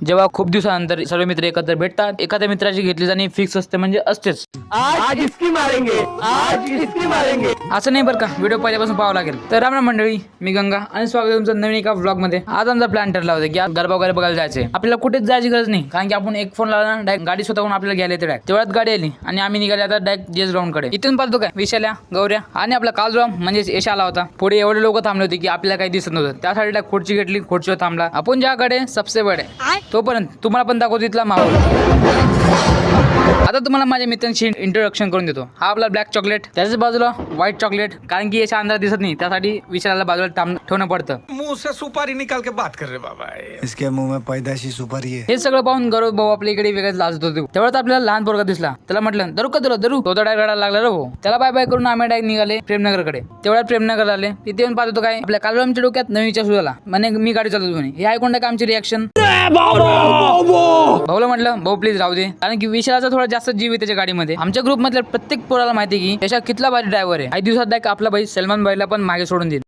जेव्हा खूप दिवसानंतर सर्व मित्र एकत्र भेटतात, एखाद्या मित्राची घेतली जाणे फिक्स असते, म्हणजे असतेच. आज इसकी मारेंगे, आज इसकी मारेंगे. असं नाही बरं का, व्हिडिओ पहिल्यापासून पाहावं लागेल. तर राम राम मंडळी, मी गंगा आणि स्वागत आहे तुमचं नवीन एका व्लॉग मध्ये. आज आमचा प्लॅन ठरला होता की आज गरबा वगैरे बघायला जायचे. आपल्याला कुठेच जायची गरज नाही, कारण की आपण एक फोन लावला ना, डायरेक्ट गाडी स्वतःहून आपल्याला घ्यायला येते. डायरेक्ट तेवढ्यात गाडी आली आणि आम्ही निघाले आता डायरेक्ट जेस ग्राउंड कडे. इथून पाहतो काय विशाल्या, गौऱ्या आणि आपला कालराम म्हणजे यश आला होता. पुढे एवढे लोक थांबले होते की आपल्याला काही दिसत नव्हतं. त्यासाठी डायरेक्ट खुर्ची घेतली, खुर्चीवर थांबला. आपण ज्याकडे सबसे बडे तोपर्यंत तुम्हाला पण दाखवतो इथला माहोल. आता तुम्हाला माझ्या मित्रांशी इंट्रोडक्शन करून देतो. हा आपला ब्लॅक चॉकलेट, त्याच्याच बाजूला व्हाईट चॉकलेट, कारण की याच्या अंधारात दिसत नाही, त्यासाठी विशालाला बाजूला ठेवणं पडतं. मुंह से सुपारी निकाल के बात कर रहे बाबा. इसके मुंह में पैदाशी सुपारी है. हे सगळं पाहून गौरव भाऊ आपल्या इकडे वेगळंच लाजत होते. तेवढ्यात आपल्याला लहान पोरगा दिसला. त्याला म्हटलं धरू का तुला धरू, तो डायरेक्ट रडायला लागला रे भाऊ. त्याला बाय बाय करून आम्ही डायरेक्ट निघाले प्रेमनगरकडे. तेवढ्यात प्रेमनगर आले. तिथे येऊन पाहतो काय आपल्या कालरामच्या डोक्यात नवीन विचार सुरू झाला. म्हणे मी गाडी चालवतो म्हणे. हे ऐकून काय आमची रिॲक्शन. भाऊला म्हटलं भाऊ प्लीज राहू दे, कारण की विशालाचा थोडा जास्त जीव आहे त्याच्या गाडीमध्ये. आमच्या ग्रुप मधल्या प्रत्येक पोराला माहिती की त्याच्या कितला भारी ड्रायव्हर आहे. काही दिवसात डायरेक्ट आपला भाई सलमान भाईला पण मागे सोडून देईल.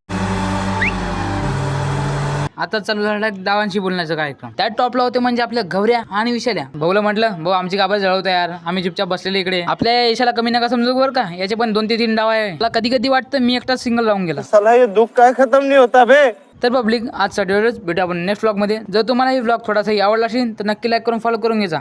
आता चालू झाला डावांशी बोलण्याचा कार्यक्रम. त्यात टॉपला होते म्हणजे आपल्या गौऱ्या आणि विशाल्या. भाऊला म्हटलं भाऊ आमची काबर जळवतो यार, आम्ही चुपचाप बसलेले इकडे. आपल्या यशाला कमी नका समजू बरं का, याचे पण 2 ते 3 डाव आहे. मला कधी कधी वाटतं मी एकटाच सिंगल राहून गेला. साला ये दुख काय खत्म नहीं होता बे. तर पब्लिक आजचा व्हिडिओ भेटू आपण नेक्स्ट व्लॉग मध्ये. जर तुम्हाला ही व्लॉग थोडासा आवडला असेल तर नक्की लाईक करून फॉलो करून घ्या.